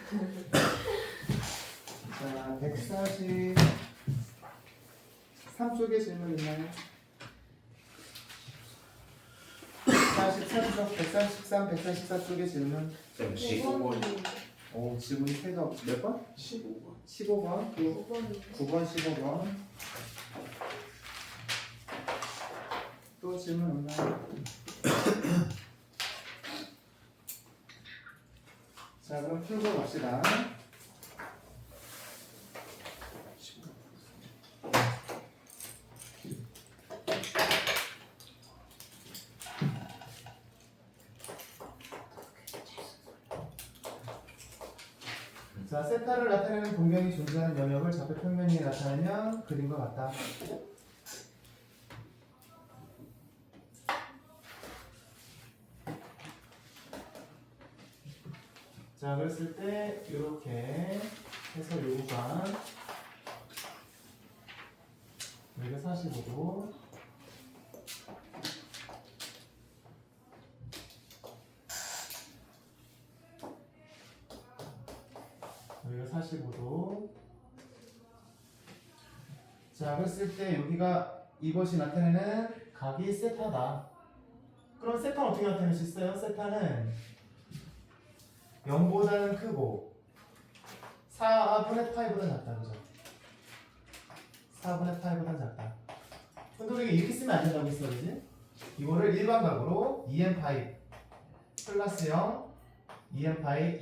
자, 143쪽에 질문 있나요? 143쪽, 133, 144쪽에 질문. 쌤 15번. 오, 질문이 세가 몇 번? 15번. 15번, 또 9번, 15번. 또 질문 없나요? 자, 그럼 풀고 갑시다. 자, 세타를 나타내는 동경이 존재하는 영역을 좌표 평면 위에 나타내면 그림과 같다. 자, 그랬을 때 이렇게 해서 요구가 여기가 45도, 여기가 45도. 자, 그랬을 때 여기가 이것이 나타내는 각이 세타다. 그럼 세타는 어떻게 나타낼 수 있어요? 세타는 0보다는 크고 4분의 파이보다 작다, 그죠? 4분의 파이보다 작다. 근데 우리가 이렇게 쓰면 안 된다고 했어, 그지? 이거를 일반각으로 2n 파이 플러스 0 2n 파이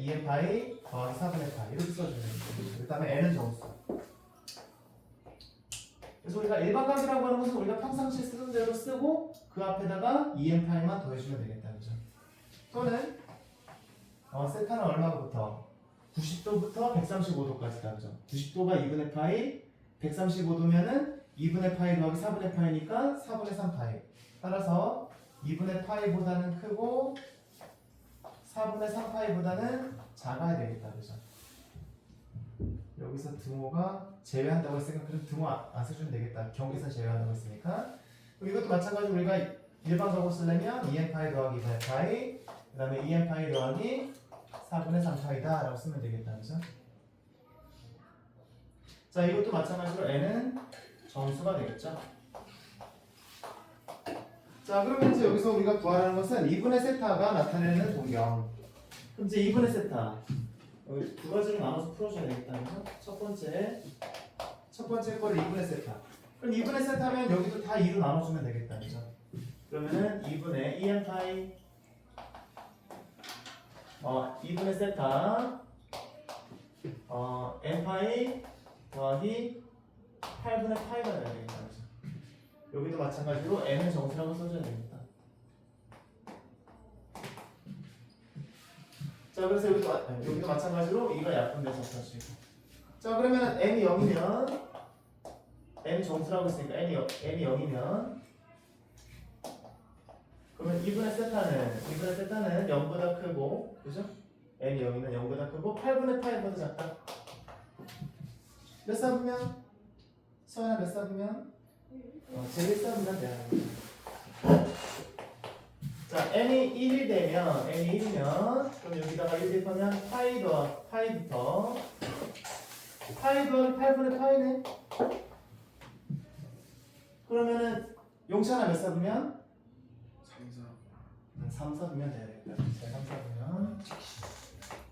더하기 4분의 파이 이렇게 써주면 돼요. 그 다음에 n은 정수. 그래서 우리가 일반각이라고 하는 것은 우리가 평상시에 쓰던 대로 쓰고 그 앞에다가 2n 파이만 더해주면 되겠다, 그죠? 또는 세타는 얼마부터? 90도부터 135도까지다, 그죠? 90도가 2분의 파이, 135도면은 2분의 파이 더하기 4분의 파이니까 4분의 3 파이. 따라서 2분의 파이보다는 크고 4분의 3 파이보다는 작아야 되겠다, 그죠? 여기서 등호가 제외한다고 했으니까 그럼 등호 안 써주면 되겠다. 경계선 제외한다고 했으니까. 이것도 마찬가지로 우리가 일반각으로 쓰려면 2n 파이 더하기 2분의 파이, 그 다음에 2n 파이 더하기 4분의 3파이다 라고 쓰면 되겠다, 그죠? 자, 이것도 마찬가지로 n은 정수가 되겠죠. 자, 그러면 이제 여기서 우리가 구하라는 것은 2분의 세타가 나타내는 동경. 그럼 이제 2분의 세타 여기 두 가지로 나눠서 풀어줘야 되겠다, 그죠? 첫 번째 거를 2분의 세타. 그럼 2분의 세타면 여기도 다 2로 나눠주면 되겠다, 그죠? 그러면은 2분의 2n 파이 2분의 세타 n 파이 더하기 8분의 파이가 돼야 되겠다, 그죠? 여기도 마찬가지로 n은 정수라고 써줘야 되겠다. 자, 그래서 여기도 마찬가지로 이가 약분돼서 사실. 자, 그러면 n이 0이면 n이 정수라고 했으니까 n이 0이면 그러면 2분의 세타는 0보다 크고, 그죠? n이 0이면 0보다 크고 8분의 파이보다 작다. 몇 삽이면? 서연아 몇 삽이면? 제일 삽이면 돼요. 자, n이 1이면 그럼 여기다가 1 대입하면 파이부터 파이 더하기 8분의 파이네. 그러면은 용차나 몇 삽이면? 3 삽이면 되겠다. 3 삽이면.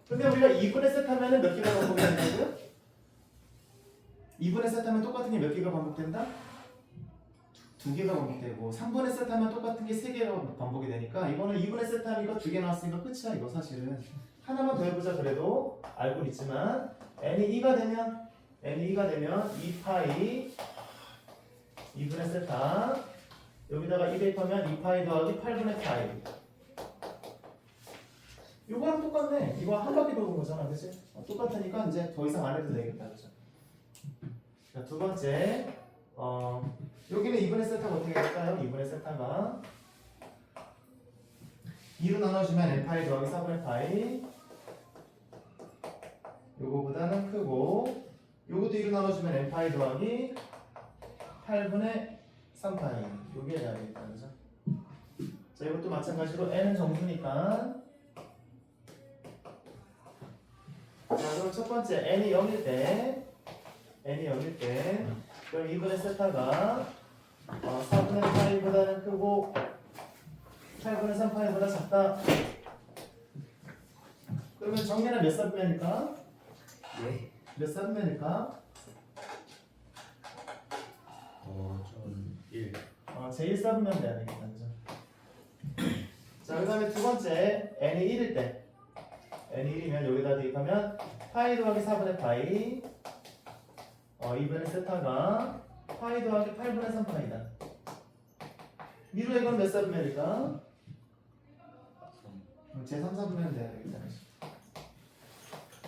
근데 우리가 2분의 세타면은 몇 개가 반복된다고요? 2분의 세타면 똑같은 게 몇 개가 반복된다? 2개가 반복되고 3분의 세타면 똑같은 게 3개가 반복이 되니까 이거는 2분의 세타니까 2개 나왔으니까 끝이야. 이거 사실은 하나만 더 해보자. 그래도 알고는 있지만 n이 2가 되면 2파이 2분의 세타 여기다가 2 대입하면 2파이 더하기 8분의 파이. 이거랑 똑같네. 이거 한 바퀴 도는 거잖아, 그치? 똑같으니까 이제 더 이상 안 해도 되겠다, 그죠? 자, 두 번째, 여기는 2분의 세타가 어떻게 될까요? 2분의 세타가 2로 나눠주면 n파이 더하기 4분의 파이 요거보다는 크고 요것도 2로 나눠주면 n파이 더하기 8분의 3파이 요게 해야 되겠다, 그죠? 자, 이것도 마찬가지로 n은 정수니까 그럼 첫 번째 n이 0일 때 그럼 2분의 세타가 4분의 파이보다는 크고 8분의 3 파이보다 작다. 그러면 정리는 몇 사분면일까? 예? 몇 사분면일까? 전 1. 제 1사분면 돼야 되겠다. 그죠? 자, 그 다음에 두 번째 n이 1일 때 n이 1이면 여기다 대입하면 파이 더하기 4분의 파이 2분의 세타가 파이 더하기 8분의 3 파이다. 미루의 이건 몇 사분면일까? 제 3사분면 돼야 되겠다.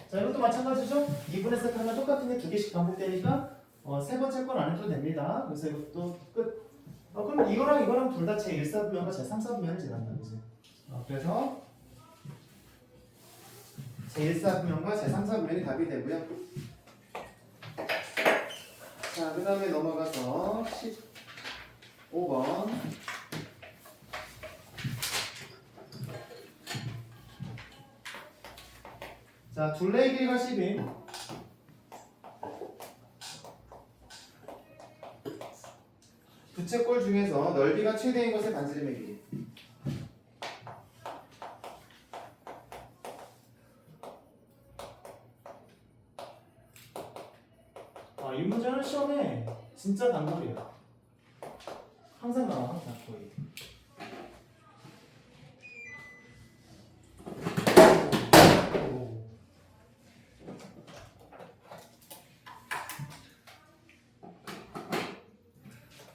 자, 이것도 마찬가지죠? 2분의 세타가 똑같은 게 두 개씩 반복되니까 세 번째 건 안 해도 됩니다. 그래서 이것도 끝. 그럼 이거랑 둘 다 제 1사분면과 제 3사분면을 지난다. 그지? 그래서 제 1사분면과 제 3사분면이 답이 되고요. 자, 그 다음에 넘어가서 15번. 자, 둘레의 길이가 10인 부채꼴 중에서 넓이가 최대인 것의 반지름의 길이. 이 문제는 시험에 진짜 단골이야. 항상 나와, 항상 거의.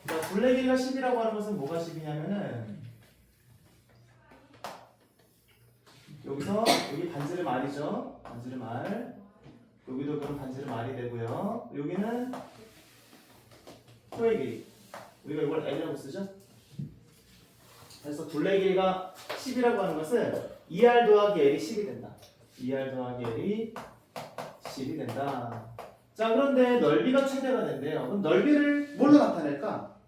자, 둘레 길이가 10이라고 하는 것은 뭐가 10이냐면은 여기서 여기 반지름 R이죠. 반지름 R. 여기도 그럼 반지름 R이 되고요. 여기는 코의 길이. 우리가 이걸 L이라고 쓰죠. 그래서 둘레 길이가 10이라고 하는 것은 2R 더하기 L이 10이 된다. 2R 더하기 L이 10이 된다. 자, 그런데 넓이가 최대가 된대요. 그럼 넓이를 뭘로 나타낼까?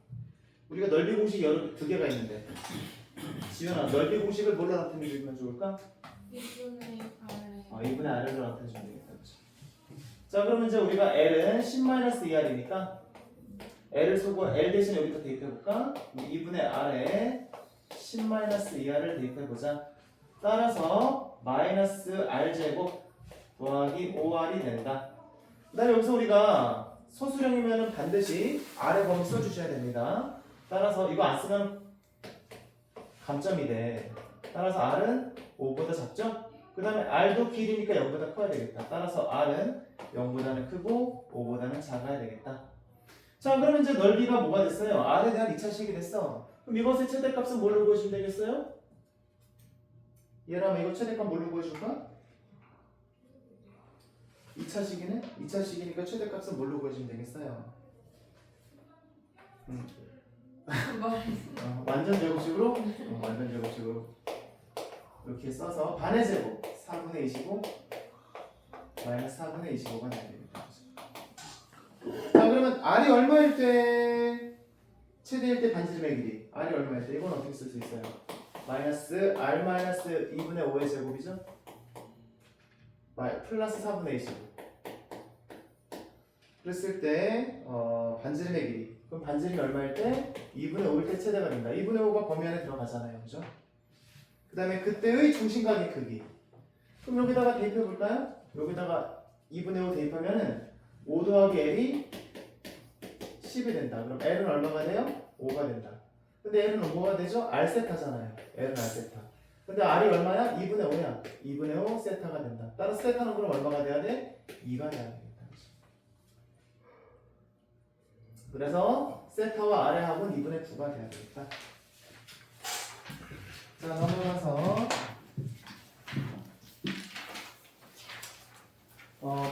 우리가 넓이 공식이 두 개가 있는데, 지연아, 넓이 공식을 뭘로 나타내주면 좋을까? 2분의 R. 2분의 R로 나타내주면 되겠다. 그렇죠? 자, 그러면 이제 우리가 L은 10-2R이니까 L을 쓰고 L 대신 여기다 대입해볼까? 2분의 R에 10-2R을 대입해보자. 따라서 마이너스 R제곱 더하기 5R이 된다. 그 다음에 여기서 우리가 소수령이면 반드시 R의 범위 써주셔야 됩니다. 따라서 이거 안 쓰면 감점이 돼. 따라서 R은 5보다 작죠? 그 다음에 R도 길이니까 0보다 커야 되겠다. 따라서 R은 0보다는 크고 5보다는 작아야 되겠다. 자, 그러면 이제 넓이가 뭐가 됐어요? R에 대한 2차식이 됐어. 그럼 이것의 최대값은 뭘로 구해주면 되겠어요? 얘라면 이거 최대값 뭘로 구해줄까? 2차식이네? 2차식이니까 최대값은 뭘로 구해주면 되겠어요? 완전 제곱식으로? 완전 제곱식으로 이렇게 써서 반의 제곱 4분의 25 마이너스 4분의 25가 나야 되겠다. 자, 그러면 R이 얼마일 때 최대일 때 반지름의 길이 R이 얼마일 때 이건 어떻게 쓸 수 있어요? 마이너스 R 마이너스 2분의 5의 제곱이죠? 플러스 4분의 25 그랬을 때 반지름의 길이 그럼 반지름이 얼마일 때? 2분의 5일 때 최대가 된다. 2분의 5가 범위 안에 들어가잖아요. 그죠? 그 다음에 그때의 중심각의 크기 그럼 여기다가 대입해볼까요? 여기다가 2분의 5 대입하면은 5 더하기 L이 10이 된다. 그럼 L은 얼마가 돼요? 5가 된다. 근데 L은 뭐가 되죠? R세타잖아요. L은 R세타. 근데 R이 얼마야? 2분의 5야. 2분의 5 세타가 된다. 따라서 세타는 그럼 얼마가 돼야 돼? 2가 돼야 되겠다. 그래서 세타와 R의 합은 2분의 9가 돼야 되겠다. 자, 넘어가서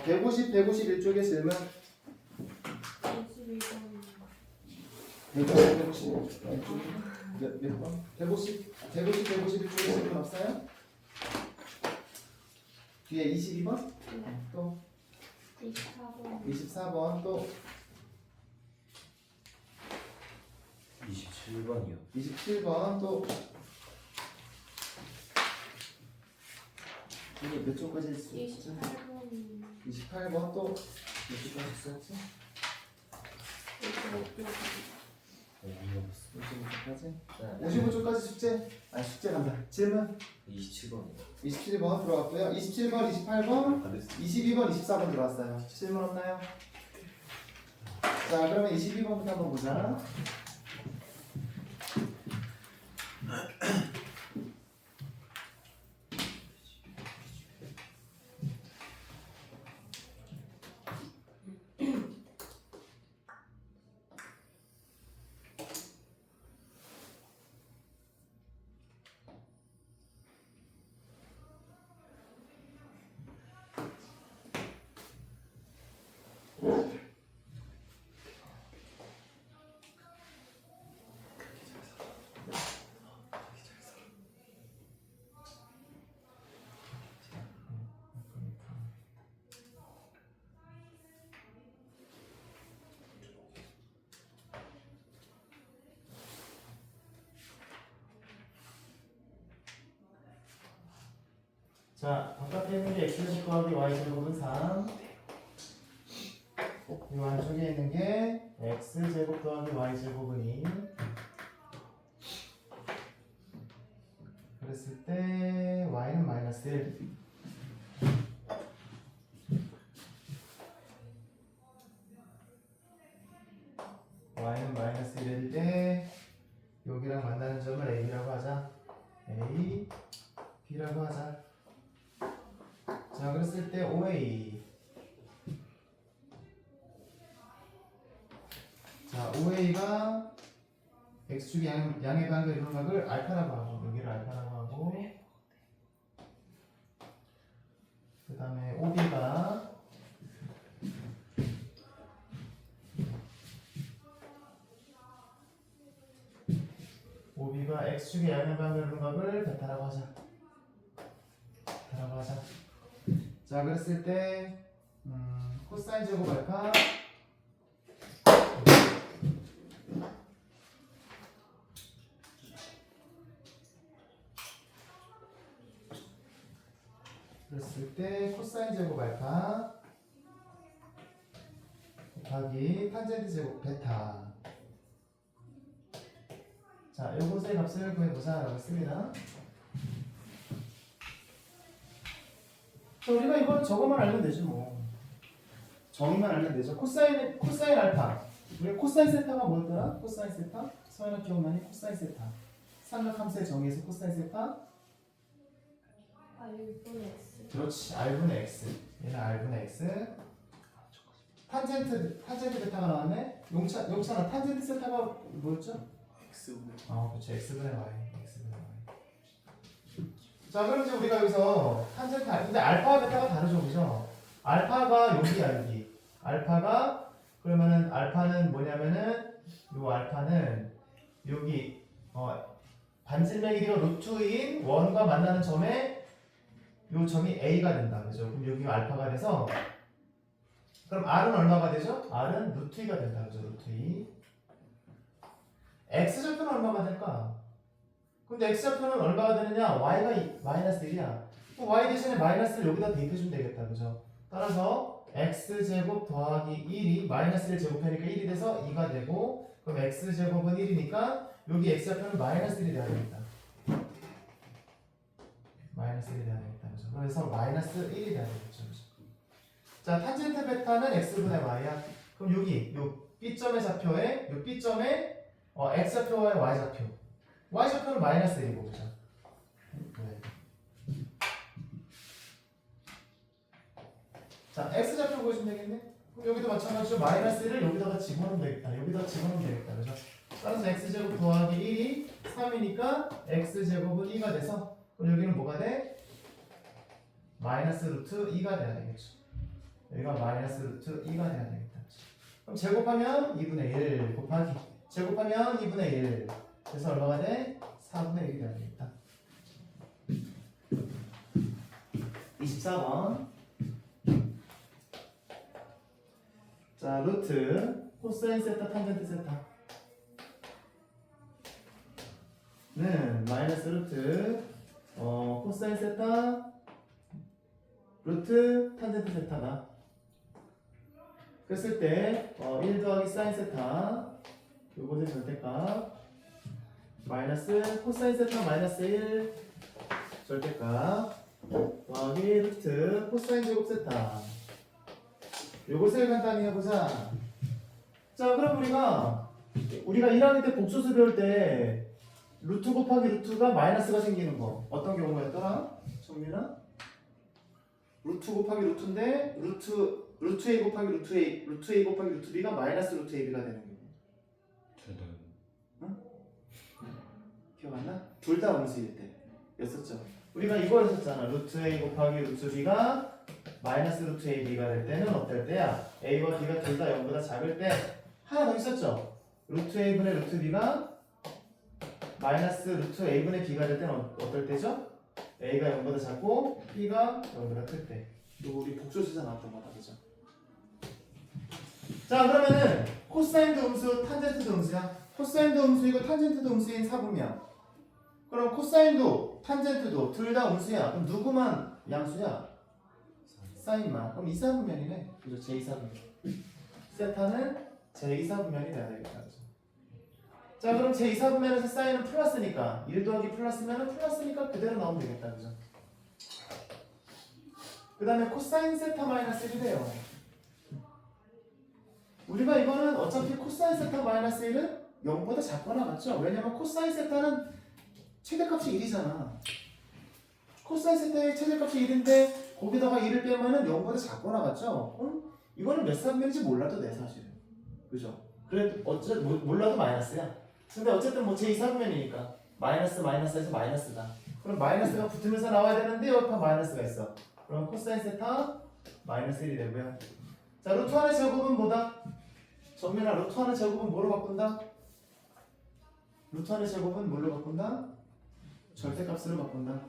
150, 151쪽의 질문 22번. 150, 몇 번? 150, 151쪽의 질문 없어요? 뒤에 22번? 또 24번. 24번 또 27번이요. 27번 또 이게 몇 쪽까지 있어? 28번. 28번 또 몇시까지 썼지? 55초까지? 55초까지 숙제? 아니 숙제 간다. 질문? 27번 27번 들어왔고요. 27번, 28번, 22번, 24번 들어왔어요. 질문 없나요? 자, 그러면 22번부터 한번 보자. 자, 바깥에 있는 게 x제곱 더하기 y제곱은 3. 이 안쪽에 있는 게 x제곱 더하기 y제곱은 2. 그랬을 때 y는 마이너스 1. y는 마이너스 1일 때 여기랑 만나는 점을 a라고 하자. a, b라고 하자. 자, 그랬을 때 5a. 자, 5a가 x축의 양의 반을 이루는 각을 알파라고 하고, 여기를 알파라고 하고, 그 다음에 5b가 x축의 양의 반을 이루는 각을 베타라고 하자. 베타라고 하자. 자, 그랬을 때 코사인 제곱 알파 그랬을 때 코사인 제곱 알파 곱하기 탄젠트 제곱 베타. 자, 요것의 값을 구해보자 라고 했습니다. 우리가 이거 저거만 알면 되지 뭐. 정의만 알면 되죠. 코사인 알파. 우리 코사인 세타가 뭐였더라? 코사인 세타? 서연아 기억나니? 코사인 세타. 삼각함수의 정의에서 코사인 세타? R분의 X. 그렇지. R분의 X. 얘는 R분의 X. 탄젠트 베타가 나왔네. 용찬아 탄젠트 세타가 뭐였죠? X분의 그렇죠. X분의 Y. X분의 Y. 자, 그럼 이제 우리가 여기서 탄젠트 근데 알파와 베타가 다르죠, 그죠? 알파가 여기야, 여기. 알파가 그러면은 알파는 뭐냐면은 요 알파는 여기 반지름의 길이가 루트인 원과 만나는 점에 요 점이 A가 된다, 그죠? 그럼 여기가 알파가 돼서 그럼 R은 얼마가 되죠? R은 루트 2가 된다, 그죠? 루트 2. X좌표는 얼마가 될까? 근데 X좌표는 얼마가 되느냐? Y가 마이너스 1이야. Y 대신에 마이너스를 여기다 대입해주면 되겠다, 그죠? 따라서 X제곱 더하기 1이 마이너스 1 제곱하니까 1이 돼서 2가 되고, 그럼 X제곱은 1이니까 여기 X좌표는 마이너스 1이 돼야 되겠다. 마이너스 1이 돼야 되겠다, 그죠? 그래서 마이너스 1이 돼야 되겠죠, 그죠? 자, 탄젠트 베타는 X분의 Y야. 그럼 여기 요 B점의 좌표에 요 B점에 X좌표와의 Y좌표. Y좌표는 마이너스 1이고, 그죠? 네. 자, X좌표 보여주면 되겠네? 그럼 여기도 마찬가지로 마이너스 1을 여기다가 집어넣으면 되겠다. 여기다가 집어넣으면 되겠다. 그죠? 따라서 X제곱 더하기 1이 3이니까 X제곱은 2가 돼서 그럼 여기는 뭐가 돼? 마이너스 루트 2가 돼야 되겠죠. 여기가 마이너스 루트 2가 돼야 되겠다. 그럼 제곱하면 2분의 1 곱하기 제곱하면 2분의 1 그래서 얼마가 돼? 4분의 1이 돼야 되겠다. 24번. 자, 루트 코사인 세타 탄젠트 세타는 마이너스 루트 코사인 세타 루트 탄젠트 세타다. 그랬을 때 1 더하기 사인 세타 요것의 절대값 마이너스 코사인 세타 마이너스 1 절대값 더하기 루트 코사인 제곱 세타 요것을 간단히 해보자. 자 그럼 우리가 1학년 때 복소수 배울 때 루트 곱하기 루트가 마이너스가 생기는 거 어떤 경우였더라? 정민아? 루트 곱하기 루트인데 루트 A 곱하기 루트 A 곱하기 루트 B가 마이너스 루트 AB가 되는 경우. 응? 기억 안 나? 둘 다 음수일 때 였었죠. 우리가 이거 했었잖아. 루트 A 곱하기 루트 B가 마이너스 루트 AB가 될 때는 어떨 때야? A와 B가 둘 다 0보다 작을 때 하나 더 있었죠. 루트 A분의 루트 B가 마이너스 루트 A분의 B가 될 때는 어떨 때죠? A가 0보다 작고 B가 0보다 클 때. 이거 우리 복소수에서 나왔던 거다, 그죠? 자 그러면은 코사인도 음수, 탄젠트도 음수야. 코사인도 음수이고 탄젠트도 음수인 사분면. 그럼 코사인도 탄젠트도 둘 다 음수야. 그럼 누구만 양수야? 사인만. 그럼 이사분면이네. 그죠? 제2사분면. 세타는 제2사분면이 돼야 되겠다. 그죠? 자 그럼 제2사분면에서 사인은 플러스니까 1 더하기 플러스면은 플러스니까 그대로 나오면 되겠다. 그죠? 그 다음에 코사인 세타 마이너스 1이 돼요. 우리가 이거는 어차피 코사인 세타 마이너스 1은 0보다 작거나 같죠? 왜냐면 코사인 세타는 최대값이 1이잖아. 코사인 세타의 최대값이 1인데 거기다가 1을 빼면은 0보다 작거나 같죠? 이거는 몇 사분면인지 몰라도 돼 사실은. 그죠? 그래 몰라도 마이너스야. 근데 어쨌든 뭐 제2사분면이니까 마이너스에서 마이너스다. 그럼 마이너스가 붙으면서 나와야 되는데 옆에 마이너스가 있어. 그럼 코사인 세타 마이너스 1이 되고요. 자 루트 1의 제곱은 뭐다? 정민아 루트 1의 제곱은 뭐로 바꾼다? 루트 1의 제곱은 뭘로 바꾼다? 절대값으로 바꾼다.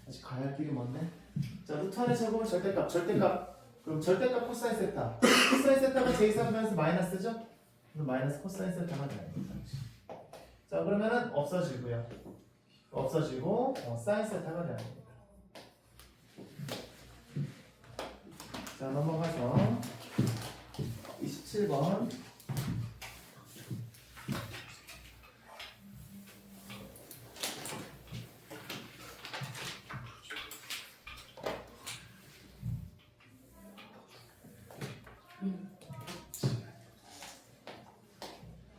아직 가야 할 길이 먼데. 자 루트 1의 제곱은 절대값. 그럼 절대값 코사인 세타. 코사인 세타가 제2사분면에서 마이너스죠? 그럼 마이너스 코사인 세타가 돼요. 자 그러면은 없어지고요. 없어지고 사인 세타가 돼야 됩니다. 자 넘어가서 27번.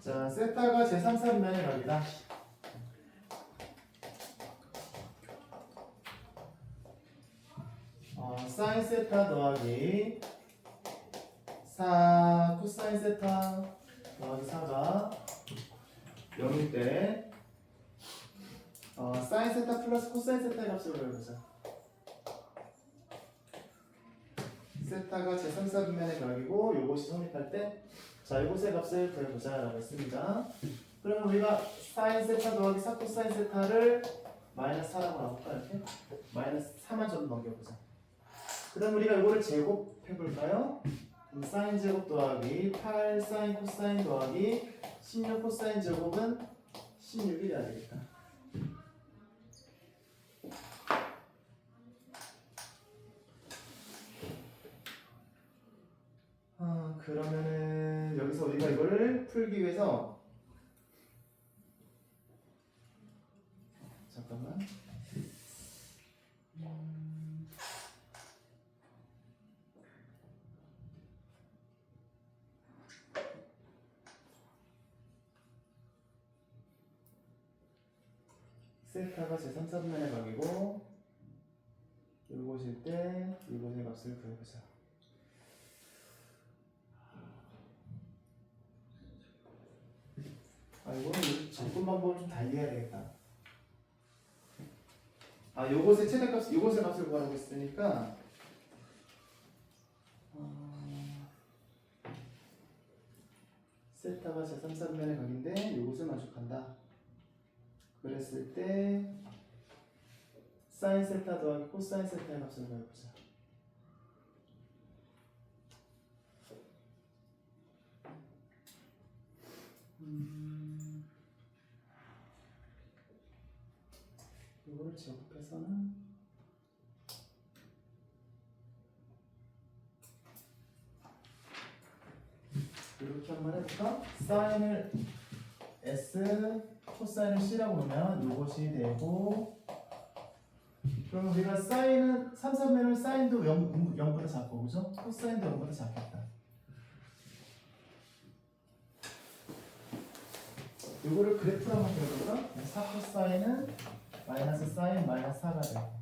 자 세타가 제3사분면에 갑니다. 사인 세타 더하기 4 코사인 세타 더하기 4가 0일 때 사인 세타 플러스 코사인 세타의 값을 구해보자. 세타가 제3사분면의 값이고 요것이 성립할 때 자 요것의 값을 구해보자 라고 했습니다. 그러면 우리가 사인 세타 더하기 4 코사인 세타를 마이너스 4라고 나올까 이렇게? 마이너스 4만 좀 넘겨보자. 그 다음 우리가 이거를 제곱해볼까요? 사인 제곱 더하기 8 사인 코사인 더하기 16 코사인 제곱은 16이 돼야 되겠다. 그러면은 여기서 우리가 이거를 풀기 위해서 잠깐만. 세타가 제3사분면의 값이고 이것일 때 이것의 값을 구해보자. 이거는 접근 방법을 좀 달리 해야 되겠다. 요것의 최대값, 요것의 값을 구하라고 했으니까 세타가 제3사분면의 값인데 요것을 만족한다. 그랬을 때 사인 세타 더하기 코사인 세타의 값을 구해보자. 이걸 제곱해서는 이렇게 한번 해볼까? 사인을 S, 코사인을 C라고 보면 이것이 되고, 그러면 우리가 사인은 3, 3면은 사인도 0보다 작고, 그죠? 코사인도 0보다 작겠다. 이거를 그래프로 한번 그려볼까? 4 코사인은 마이너스 사인 마이너스 4가 되고,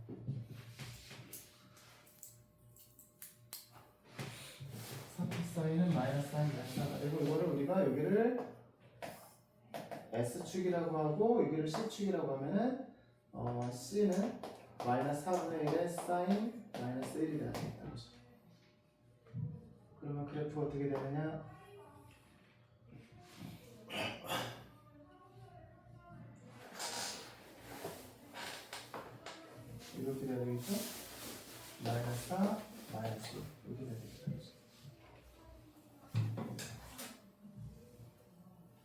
4 코사인은 마이너스 사인 마이너스 4가 되고, 이거를 우리가 여기를 S축이라고 하고 여기를 C축이라고 하면은 C는 마이너스 4분의 1의 사인 마이너스 1이 되겠다. 그죠? 그러면 그래프가 어떻게 되느냐? 이렇게 돼야 되겠죠? 마이너스 4 마이너스 1 이렇게 돼야 되겠다. 그죠?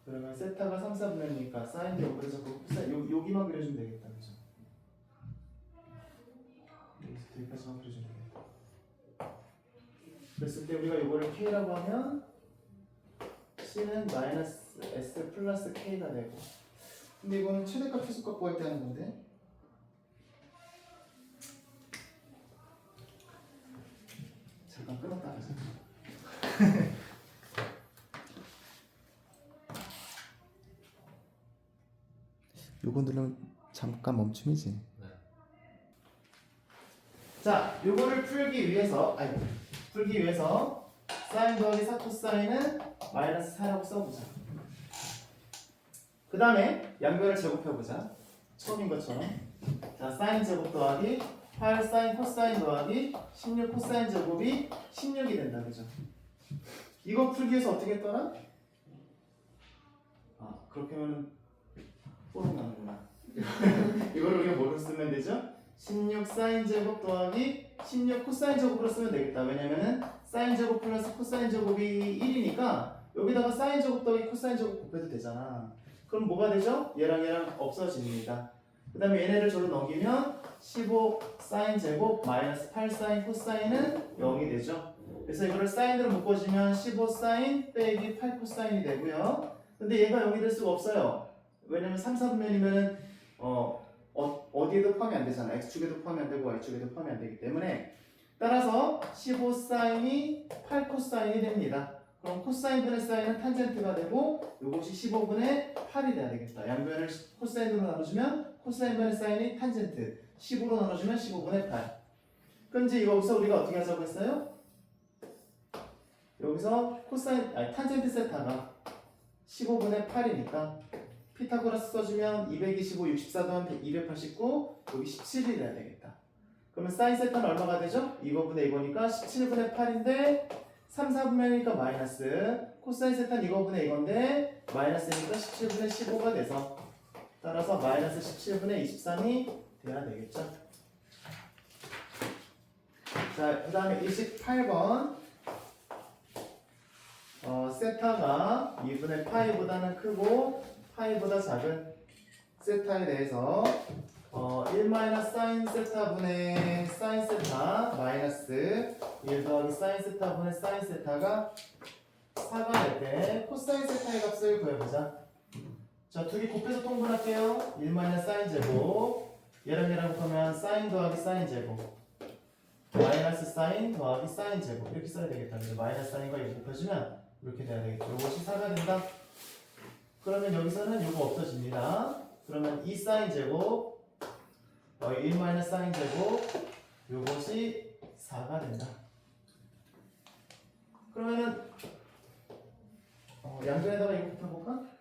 그러면 세타가 3, 4분면이니까 사인도 옆으로 잡고 여기만 그려주면 되겠다. 그죠? 여기서 여기까지만 그려주면 되겠다. 그랬을 때 우리가 이거를 K라고 하면 C는 마이너스 S 플러스 K가 되고, 근데 이거는 최대값 최소값 구할 때 하는 건데, 잠깐 끊었다 하자. 요거 누르면 잠깐 멈춤이지. 네. 자, 요거를 풀기 위해서 사인 더하기 4 코사인은 마이너스 4라고 써보자. 그 다음에 양변을 제곱해보자. 처음인 것처럼. 자, 사인 제곱 더하기 8 사인 코사인 더하기 16 코사인 제곱이 16이 된다. 그죠? 이거 풀기 위해서 어떻게 했더라? 아, 그렇게 하면은 뽀록 나는구나. 이걸 우리가 뭐로 쓰면 되죠? 16 사인 제곱 더하기 16 코사인 제곱으로 쓰면 되겠다. 왜냐면은 사인 제곱 플러스 코사인 제곱이 1이니까 여기다가 사인 제곱 더하기 코사인 제곱 곱해도 되잖아. 그럼 뭐가 되죠? 얘랑 없어집니다. 그 다음에 얘네를 저로 넘기면 15 사인 제곱 마이너스 8 사인 코사인은 0이 되죠. 그래서 이거를 사인으로 묶어주면 15 사인 빼기 8 코사인이 되고요. 근데 얘가 0이 될 수가 없어요. 왜냐면 3, 4분면이면은 어디에도 포함이 안 되잖아. X축에도 포함이 안 되고 Y축에도 포함이 안 되기 때문에, 따라서 15 사인이 8 코사인이 됩니다. 그럼 코사인 분의 사인은 탄젠트가 되고 이것이 15분의 8이 돼야 되겠다. 양변을 코사인으로 나눠주면 코사인 분의 사인이 탄젠트, 15로 나눠주면 15분의 8. 그럼 이제 여기서 우리가 어떻게 하자고 했어요? 여기서 탄젠트 세타가 15분의 8이니까 피타고라스 써주면 225, 64 더하면 289, 여기 17이 돼야 되겠다. 그러면 사인 세타는 얼마가 되죠? 이거분의 이거니까 17분의 8인데 3, 4분면이니까 마이너스, 코사인 세타는 이거분의 이건데 마이너스니까 17분의 15가 돼서, 따라서 마이너스 17분의 23이 돼야 되겠죠. 자, 그 다음에 28번 세타가 2분의 파이보다는 크고 파이보다 작은 세타에 대해서 1 마이너스 사인 세타분의 사인 세타 마이너스 1 더하기 사인 세타분의 사인 세타가 4가 될 때 코사인 세타의 값을 구해보자. 자, 둘이 곱해서 통분할게요. 1 마이너스 사인 제곱, 얘랑 곱하면 사인 더하기 사인 제곱 마이너스 사인 더하기 사인 제곱 이렇게 써야 되겠다. 그래서 마이너스 사인과 이거 곱해주면 이렇게 돼야 되겠죠. 이것이 4가 된다. 그러면 여기서는 이거 없어집니다. 그러면 2 사인 제곱 1 마이너스 사인 제곱 이것이 4가 된다. 그러면은 양변에다가 이거 곱해볼까?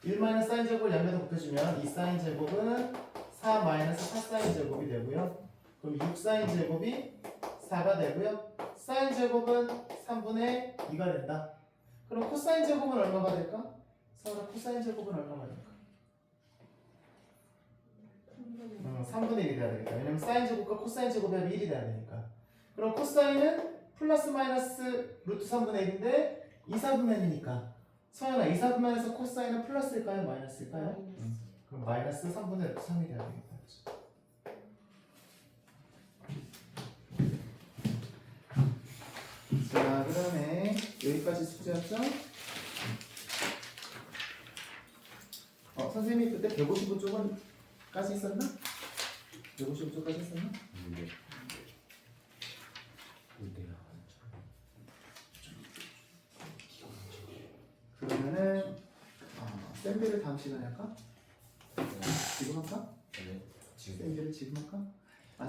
1 마이너스 사인 제곱을 양변에 곱해주면 2 사인 제곱은 4 마이너스 4 사인 제곱이 되고요. 그럼 6 사인 제곱이 4가 되고요. 사인 제곱은 3분의 2가 된다. 그럼 코사인 제곱은 얼마가 될까? 서울아, 코사인 제곱은 얼마가 될까? 3분의 1이 돼야 되겠다. 왜냐면 사인 제곱과 코사인 제곱이 하면 1이 돼야 되니까. 그럼 코사인은 플러스 마이너스 루트 3분의 1인데 2, 4분면이니까 서연아, 2, 4분면에서 코사인은 플러스일까요? 마이너스일까요? 그럼 마이너스 3분의 루트 3이 돼야 되겠다. 자, 그 다음에 여기까지 숙제였죠? 선생님이 그때 155 쪽은까지 있었나? 155 쪽까지 있었나? 네. 근데요. 그러면은 샌드를 다음 시간에 할까? 지금 할까? 네. 지금 샌드를 지금 할까?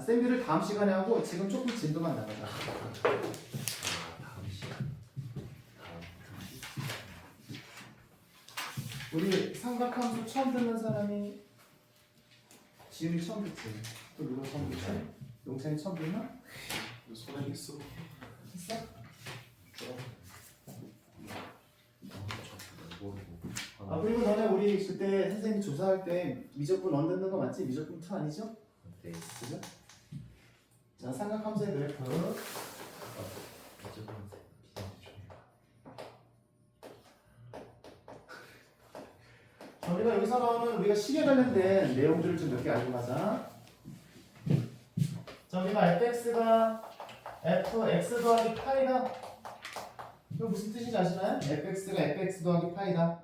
샌드를 다음 시간에 하고 지금 조금 진도만 나가자. 다음 시간. 다음 주. 우리 삼각함수 처음 듣는 사람이 지은이 처음 듣지? 또 누가 처음 듣지? 용찬이 처음 듣나? 소리 있어. 했어? 그리고 너네 우리 그때 선생님 조사할 때 미적분 원 듣는 거 맞지? 미적분 2 아니죠? 네. 그죠? 자, 삼각함수의 그래프. 우리가 여기서 나오는 우리가 식에 관련된 내용들을 좀 몇 개 알고 가자. 자, 우리가 fx가 fx 더하기 파이다. 이거 무슨 뜻인지 아시나요? fx가 fx 더하기 파이다.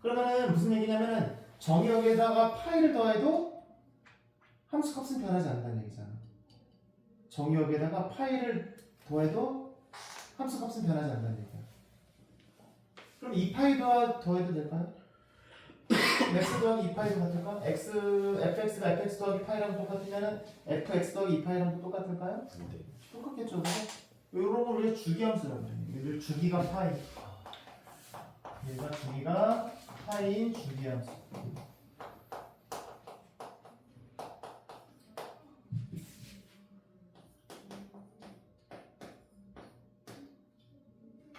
그러면은 무슨 얘기냐면은 정의역에다가 파이를 더해도 함수 값은 변하지 않는다는 얘기잖아. 정의역에다가 파이를 더해도 함수 값은 변하지 않는다는 얘기야. 그럼 2파이 더해도 될까요? x 더하기 2파이도 같을까? fx가 fx 더하기 파이랑 똑같으면은 fx 더하기 2파이랑 똑같을까요? 네. 똑같겠죠. 이런 걸 우리가 주기함수라고 해요. 얘들 주기가 파이. 얘가 주기가 파이인 주기함수.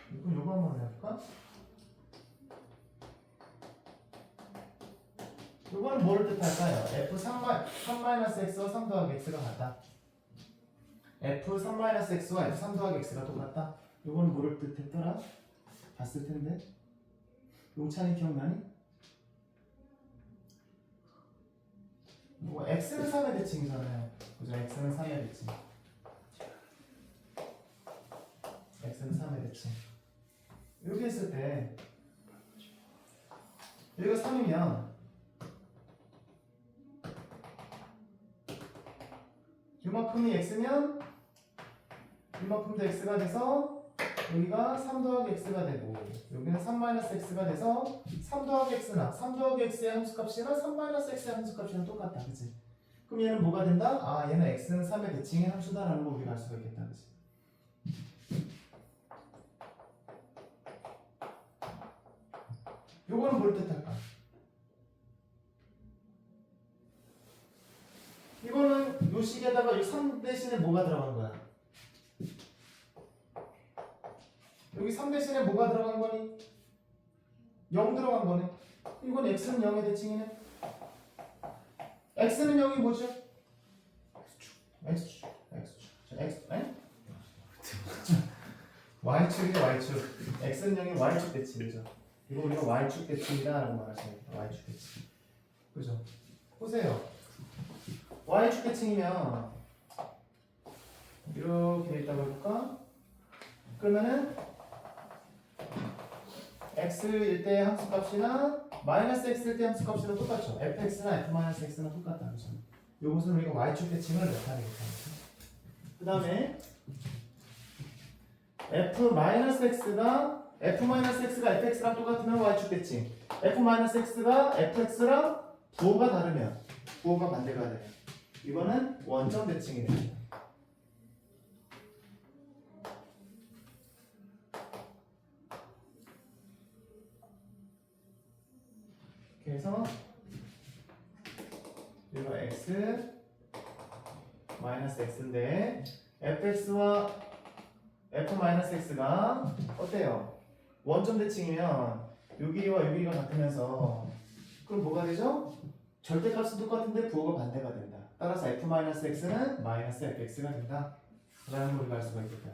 그럼 요거 한번 해볼까? 요거는 뭘 뜻할까요? f 3-x와 3 더하기 x가 같다. f 3-x와 f 3 더하기 x가 똑같다. 요거는 뭐를 뜻했더라? 봤을 텐데. 용찬이 기억나니? 뭐 x는 3의 대칭이잖아요. 그죠? x는 3의 대칭. x는 3의 대칭. 이렇게 했을 때 여기가 3이면 이만큼이 x면 이만큼도 x가 돼서 여기가 3 더하기 x가 되고 여기는 3-x가 돼서 3 더하기 x나 3 더하기 x의 함수값이나 3-x의 함수값이랑 똑같다. 그치? 그럼 얘는 뭐가 된다? 얘는 x는 3의 대칭의 함수다라는 걸 우리가 알 수가 있겠다. 그치? 요거는 뭘 뜻할까? 이거는 요 식에다가 이 3 대신에 뭐가 들어간 거야? 여기 3 대신에 뭐가 들어간 거니? 0 들어간 거네. 이건 x는 0의 대칭이네. x는 0이 뭐죠? x축. y축이죠, y축. x는 0이 y축 대칭이죠. 이거 우리가 y축 대칭이다라고 말할 수 있다. y축 대칭. 그죠? 보세요. y축 대칭이면 이렇게 돼 있다고 해볼까? 그러면은 x일 때 함수값이나 마이너스 x일 때 함수값이랑 똑같죠. fx나 f-x나 똑같다. 그죠? 요것은 우리가 y축 대칭을 나타내겠다. 그 다음에 f-x가 fx랑 똑같으면 y축 대칭. f-x가 fx랑 부호가 다르면 부호가 반대가 되면 이거는 원점 대칭이 됩니다. 그래서 이거 x 마이너스 x인데 fx와 f-x가 어때요? 원점 대칭이면 요 길이와 요 길이가 같으면서 그럼 뭐가 되죠? 절대값은 똑같은데 부호가 반대가 된다. 따라서 f-x는 마이너스 fx가 된다. 라는 걸 우리가 알 수가 있겠다.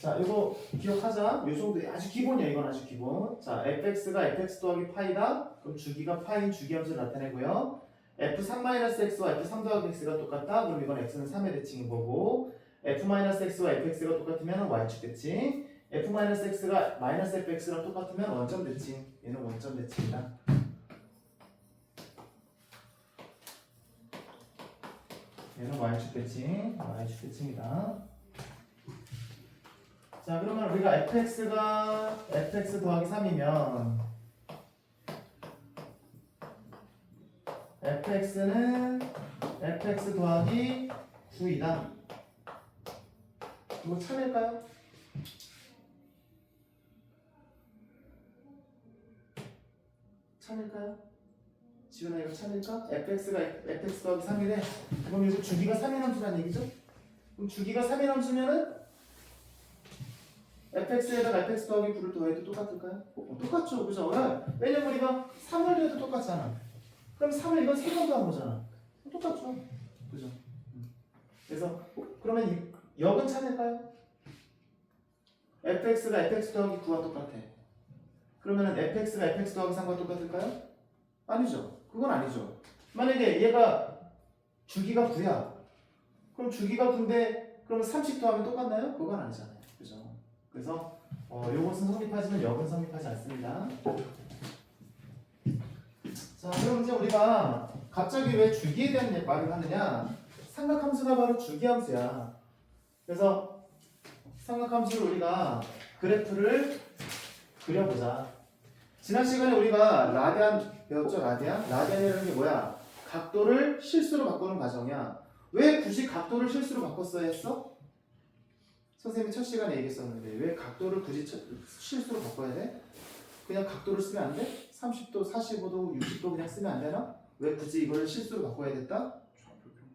자, 이거 기억하자. 요 정도 아주 기본이야. 이건 아주 기본. 자, fx가 fx 더하기 파이다. 그럼 주기가 파인 주기함수를 나타내고요. f3-x와 f3 더하기 x가 똑같다. 그럼 이건 x는 3의 대칭인 거고 f-x와 fx가 똑같으면 y축 대칭 f-x가 -fx랑 똑같으면 원점 대칭. 얘는 원점 대칭이다. 얘는 y축 대칭. y축 대칭이다. 자 그러면 우리가 fx가 fx 더하기 3이면 fx는 fx 더하기 9이다. 이거 참일까요? 참일까요? 지훈아 이거 참일까? fx가 fx 더하기 3이래. 그럼 요즘 주기가 3의 함수란 얘기죠? 그럼 주기가 3의 함수면은 fx에다가 fx 더하기 9를 더해도 똑같을까요? 똑같죠, 그죠? 왜냐면 우리가 3을 더해도 똑같잖아. 그럼 3을 이건 3번 더한 거잖아. 똑같죠, 그죠? 그래서 그러면 이 역은 찾을까요? fx가 fx 더하기 9와 똑같아. 그러면 fx가 fx 더하기 3과 똑같을까요? 아니죠. 그건 아니죠. 만약에 얘가 주기가 9야. 그럼 주기가 9인데 그럼 30 더하면 똑같나요? 그건 아니잖아요. 그죠? 그래서 요것은 성립하지만 역은 성립하지 않습니다. 자, 그럼 이제 우리가 갑자기 왜 주기에 대한 말을 하느냐? 삼각함수가 바로 주기함수야. 그래서 삼각함수를 우리가 그래프를 그려보자. 지난 시간에 우리가 라디안 배웠죠? 라디안이라는 게 뭐야? 각도를 실수로 바꾸는 과정이야. 왜 굳이 각도를 실수로 바꿨어야 했어? 선생님이 첫 시간에 얘기했었는데 왜 각도를 굳이 실수로 바꿔야 돼? 그냥 각도를 쓰면 안 돼? 30도, 45도, 60도 그냥 쓰면 안 되나? 왜 굳이 이걸 실수로 바꿔야 됐다?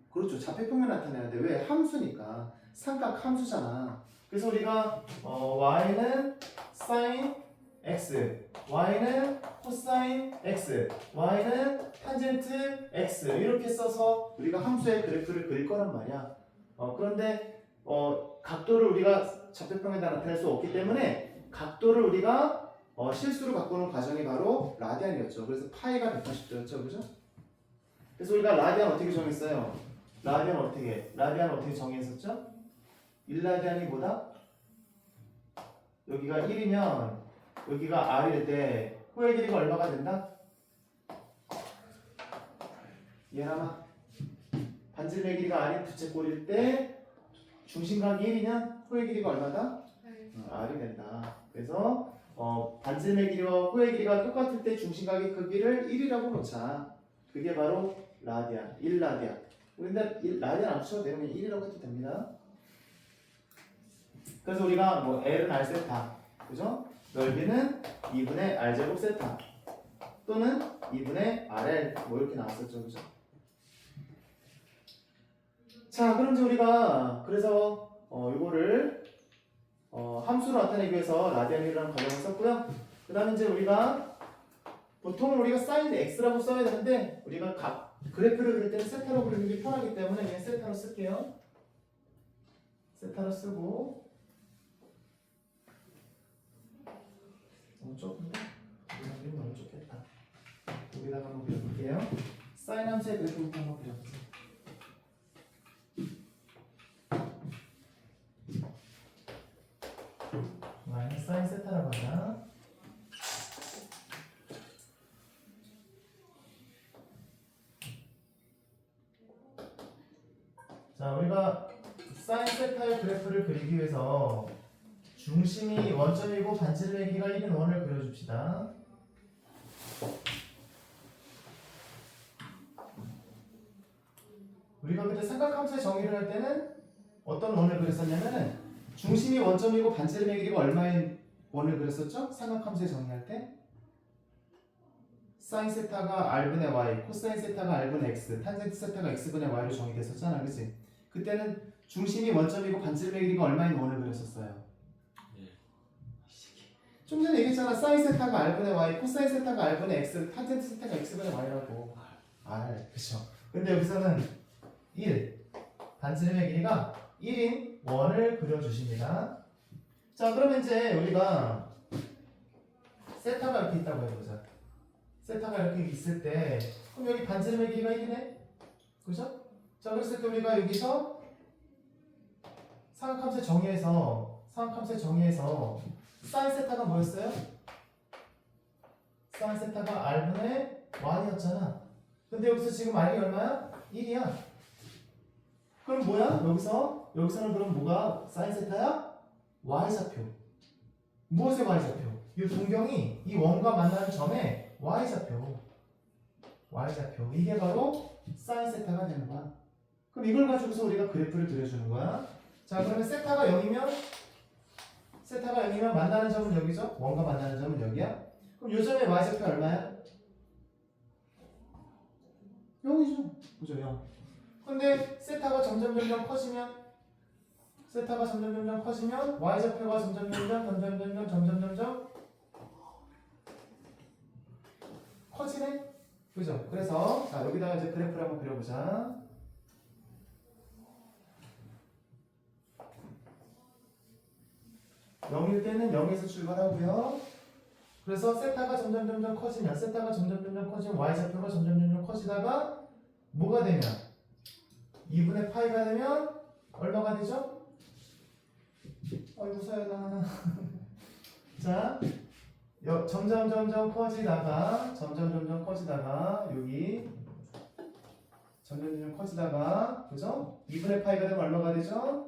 그렇죠. 좌표평면 나타내야 돼. 왜? 함수니까. 삼각 함수잖아. 그래서 우리가 y는 sin x, y는 cosine x, y는 탄젠트 x 이렇게 써서 우리가 함수의 그래프를 그릴 거란 말이야. 그런데 각도를 우리가 좌표평면에 나타낼 수 없기 때문에 각도를 우리가 실수로 바꾸는 과정이 바로 라디안이었죠. 그래서 파이가 180도였죠, 그죠? 그래서 우리가 라디안 어떻게 정했어요? 라디안 어떻게 정했었죠? 1라디안이 뭐다? 여기가 1이면 여기가 R일 때 호의 길이가 얼마가 된다? 얘나마 반지름의 길이가 R인 부채꼴일 때 중심각이 1이면 호의 길이가 얼마다? R이 된다. 그래서 반지름의 길이와 호의 길이가 똑같을 때 중심각의 크기를 1이라고 놓자. 그게 바로 라디안, 1라디안. 근데 라디안 안 붙여도 되면 1이라고 해도 됩니다. 그래서 우리가 뭐 L은 R 세타, 그죠? 넓이는 2분의 R 제곱 세타 또는 2분의 RL 뭐 이렇게 나왔었죠, 그죠? 자, 그럼 이제 우리가 그래서 이거를 함수로 나타내기 위해서 라디안이라는 과정을 썼고요. 그 다음에 이제 우리가 보통은 우리가 sin x라고 써야 되는데 우리가 그래프를 그릴 때는 세타로 그리는 게 편하기 때문에 그냥 세타로 쓸게요. 세타로 쓰고 너무 좁은데? 이거 너무 좁겠다. 여기다가 한번 그려볼게요. sin 함수의 그래프부터 한번 그려보세요. 마이너스 sin 세타라고 하자. 자, 우리가 sin 세타의 그래프를 그리기 위해서 중심이 원점이고 반지름의 길이가 1인 원을 그려줍시다. 우리가 그때 삼각함수의 정의를 할 때는 어떤 원을 그렸었냐면은 중심이 원점이고 반지름의 길이가 얼마인 원을 그렸었죠? 삼각함수의 정의할 때 sin 세타가 r분의 y, 코사인 세타가 r분의 x, 탄젠트 세타가 x분의 y로 정의됐었잖아, 그치? 그때는 중심이 원점이고 반지름의 길이가 얼마인 원을 그렸었어요. 좀 전에 얘기했잖아. sin 세타가 r분의 y, 코사인 세타가 r분의 x, 탄젠트 세타가 x분의 y라고. r, 그쵸? 근데 여기서는 1, 반지름의 길이가 1인 원을 그려주십니다. 자, 그러면 이제 우리가 세타가 이렇게 있다고 해보자. 세타가 이렇게 있을 때 그럼 여기 반지름의 길이가 1이네? 그죠? 자, 그랬을 때 우리가 여기서 삼각함수 정의에서 사인 세타가 뭐였어요? 사인 세타가 r분의 y였잖아. 근데 여기서 지금 r이 얼마야? 1이야. 그럼 뭐야? 여기서는 그럼 뭐가 사인 세타야? y좌표. 무엇의 y좌표? 이 동경이 이 원과 만나는 점에 y좌표. 이게 바로 사인 세타가 되는 거야. 그럼 이걸 가지고서 우리가 그래프를 그려주는 거야. 자, 그러면 세타가 0이면 만나는 점은 여기죠? 원과 만나는 점은 여기야? 그럼 요 점의 y좌표 얼마야? 0이죠. 그죠? 0. 근데 세타가 점점 커지면 y좌표가 점점 커지네? 그죠? 그래서 자, 여기다가 이제 그래프를 한번 그려보자. (0일) 때는 0에서 출발하고요. 그래서 세타가 점점 커지면 y좌표가 점점 커지다가 뭐가 되면 2분의 파이가 되면 얼마가 되죠? 아이고 서연아. 자, 점점 커지다가 여기 점점 커지다가 그죠? 2분의 파이가 되면 얼마가 되죠?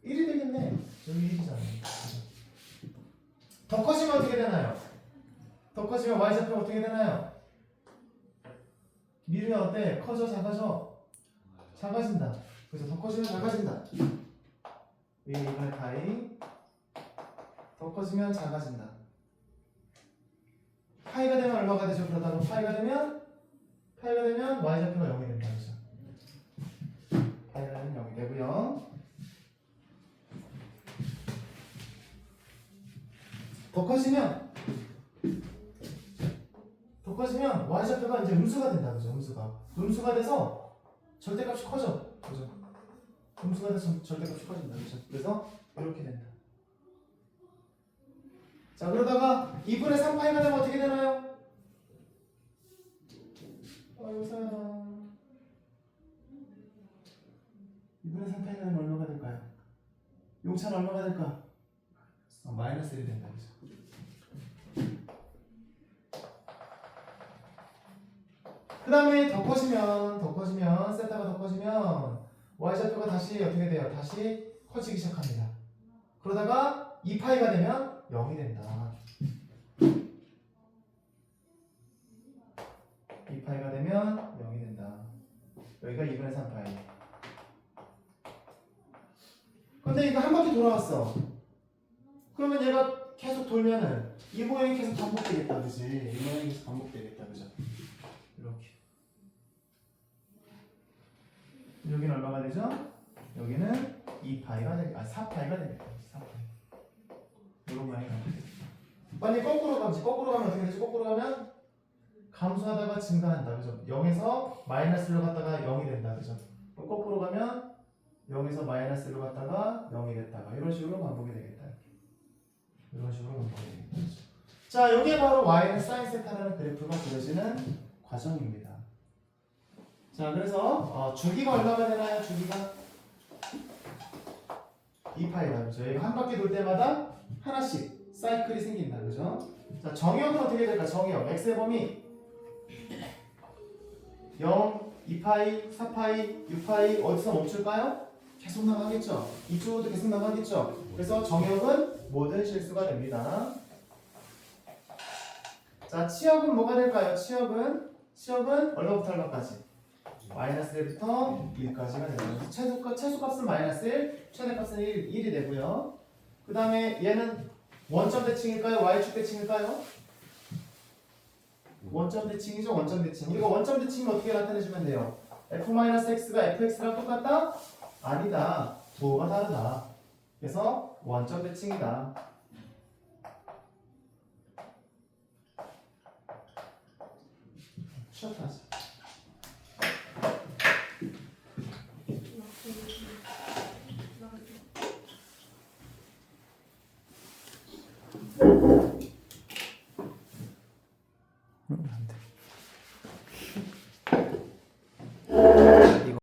1이 되겠네. 여기 1이잖아. 더 커지면 어떻게 되나요? 더 커지면 y좌표가 어떻게 되나요? 미루야 어때? 커져 작아져? 작아진다. 그래서 더 커지면 작아진다. 위에 2분의 파이. 더 커지면 작아진다. 파이가 되면 얼마가 되죠? 그러다가 파이가 되면 y좌표가 0이 된다. 그죠? 파이가 되면 0이 되고요. 더 커지면 y좌표가 이제 음수가 된다. 그죠? 음수가 돼서 절대값이 커져. 그죠? 음수가 돼서 절대값이 커진다. 그죠? 그래서 이렇게 된다. 자, 그러다가 2분의 3파이가 되면 어떻게 되나요? 아이고 사연아. 2분의 3파이가 되면 얼마가 될까요? 용차는 얼마가 될까? 마이너스 1이 된다. 그죠? 그 다음에 더 커지면 세타가 더 커지면 y좌표가 다시 어떻게 돼요? 다시 커지기 시작합니다. 그러다가 2파이가 되면 0이 된다. 2파이가 되면 0이 된다. 여기가 2분의 3파이. 근데 이거 한 바퀴 돌아왔어. 그러면 얘가 계속 돌면은 이 모양이 계속 반복되겠다. 그지? 이 모양이 계속 반복되겠다. 그죠? 이렇게. 여기는 얼마가 되죠? 여기는 2파이가 되겠다. 4파이가 되겠다. 4파이. 이런 모양이 나옵니다. 만약에 거꾸로 가면 어떻게 되지? 거꾸로 가면 감소하다가 증가한다. 그죠? 0에서 마이너스로 갔다가 0이 된다. 그죠? 그럼 거꾸로 가면 0에서 마이너스로 갔다가 0이 됐다가 이런 식으로 반복이 되겠다. 이런 식으로 반복이 되겠다. 그죠? 자, 여기에 바로 y는 사인 세타라는 그래프가 그려지는 과정입니다. 자, 그래서 주기가 얼마가 되나요? 주기가 2파이다. 그죠? 얘가 한 바퀴 돌 때마다 하나씩 사이클이 생긴다. 그죠? 자, 정의역은 어떻게 될까? 정의역 x의 범위 0, 2파이, 4파이, 6파이 어디서 멈출까요? 계속 나가겠죠? 이쪽으로도 계속 나가겠죠? 그래서 정의역은 모든 실수가 됩니다. 자, 치역은 뭐가 될까요? 치역은 얼마부터 얼마까지? 마이너스 1부터 1까지가 되고요. 최소값은 마이너스 1, 최대값은 1이 되고요. 그 다음에 얘는 원점 대칭일까요? y축 대칭일까요? 원점 대칭이죠. 원점 대칭. 우리가 원점 대칭을 어떻게 나타내주면 돼요? f-x가 fx랑 똑같다? 아니다. 부호가 다르다. 그래서 원점 대칭이다. 쉬었다 하자.